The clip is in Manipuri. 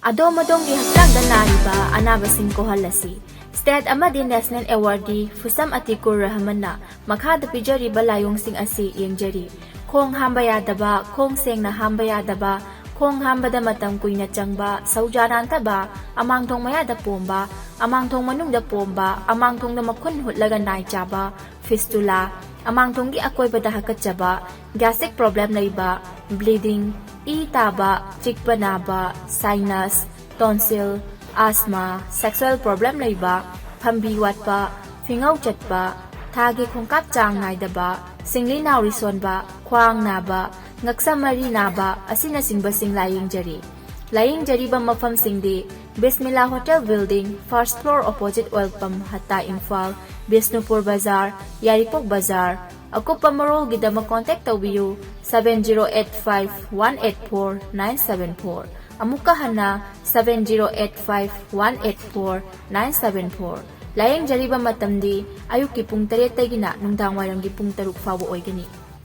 ꯑꯗꯣꯝ-ꯑꯗꯣꯝꯒꯤ ꯍꯛꯆꯥꯡꯗ ꯅꯥꯔꯤꯕ ꯑꯅꯥꯕꯁꯤꯡ ꯀꯣꯛꯍꯜꯂꯁꯤ꯫ ꯁ꯭ꯇꯦꯠ ꯑꯃꯗꯤ ꯅꯦꯁꯅꯦꯜ ꯑꯦꯋꯥꯔꯗꯤ Phusam Atikur Rahamanna ꯃꯈꯥꯗ ꯄꯤꯖꯔꯤꯕ ꯂꯥꯏꯑꯣꯡꯁꯤꯡ ꯑꯁꯤ ꯌꯦꯡꯖꯔꯤ꯫ ꯈꯣꯡ ꯍꯥꯝꯕ ꯌꯥꯗꯕ, ꯈꯣꯡ ꯁꯦꯡꯅ ꯍꯥꯝꯕ ꯌꯥꯗꯕ, ꯈꯣꯡ ꯍꯥꯝꯕꯗ ꯃꯇꯝ ꯀꯨꯏꯅ ꯆꯪꯕ, ꯁꯧꯖꯥ ꯅꯥꯟꯊꯕ, ꯑꯃꯥꯡꯊꯣꯡ ꯃꯌꯥꯗ ꯄꯣꯝꯕ, ꯑꯃꯥꯡꯊꯣꯡ ꯃꯅꯨꯡꯗ ꯄꯣꯝꯕ, ꯑꯃꯥꯡꯊꯣꯡꯗ ꯃꯈꯨꯟ ꯍꯨꯠꯂꯒ ꯅꯥꯏ ꯆꯥꯕ, ꯐꯤꯁꯇꯨꯂꯥ, ꯑꯃꯥꯡꯊꯣꯡꯒꯤ ꯑꯀꯣꯏꯕꯗ ꯍꯥꯀꯠꯆꯕ, ꯒ꯭ꯌꯥꯁꯇ꯭रिꯛ ꯄ꯭ꯔꯣꯕ꯭ꯂꯦꯝ ꯂꯩꯕ, ꯕ꯭ꯂꯤꯗꯤꯡ, ꯏ ꯇꯥꯕ, ꯆꯤꯛꯄ ꯅꯥꯕ, ꯁꯥꯏꯅꯁ, ꯇꯣꯟꯁꯤꯜ, ꯑꯁꯃꯥ, ꯁꯦꯛꯁꯨꯑꯦꯜ ꯄ꯭ꯔꯣꯕ꯭ꯂꯦꯝ ꯂꯩꯕ, ꯐꯝꯕꯤ ꯋꯥꯠꯄ, ꯐꯤꯉꯧ ꯆꯠꯄ, ꯊꯥꯒꯤ ꯈꯣꯡꯀꯥꯞ ꯆꯥꯡ ꯅꯥꯏꯗꯕ, ꯁꯤꯡꯂꯤ ꯅꯥꯎꯔꯤ ꯁꯣꯟꯕ, ꯈ꯭ꯋꯥꯡ ꯅꯥꯕ, ꯉꯛꯁꯝ ꯃꯔꯤ ꯅꯥꯕ ꯑꯁꯤꯅꯆꯤꯡꯕꯁꯤꯡ ꯂꯥꯌꯦꯡꯖꯔꯤ꯫ ꯂꯥꯌꯦꯡꯖꯔꯤꯕ ꯃꯐꯝꯁꯤꯡꯗꯤ Bismillah hotel building, first floor opposite oil pump Hatta Imphal, Bishnupur ꯕꯖꯥꯔ, ꯌꯥꯏꯔꯤꯄꯣꯛ ꯕꯖꯥꯔ꯫ ꯑꯀꯨꯞꯄ ꯃꯔꯣꯜꯒꯤꯗꯃꯛ ꯀꯣꯟꯇꯦꯛ ꯇꯧꯕꯤꯌꯨ 7085-184-974 ꯑꯃꯨꯛꯀ ꯍꯟꯅ 7085-184-974꯫ ꯂꯥꯌꯦꯡꯖꯔꯤꯕ ꯃꯇꯝꯗꯤ ꯑꯌꯨꯛꯀꯤ ꯄꯨꯡ 8 ꯇꯒꯤꯅ ꯅꯨꯡꯗꯥꯡꯋꯥꯏꯔꯝꯒꯤ ꯄꯨꯡ 6 ꯐꯥꯎꯕ ꯑꯣꯏꯒꯅꯤ꯫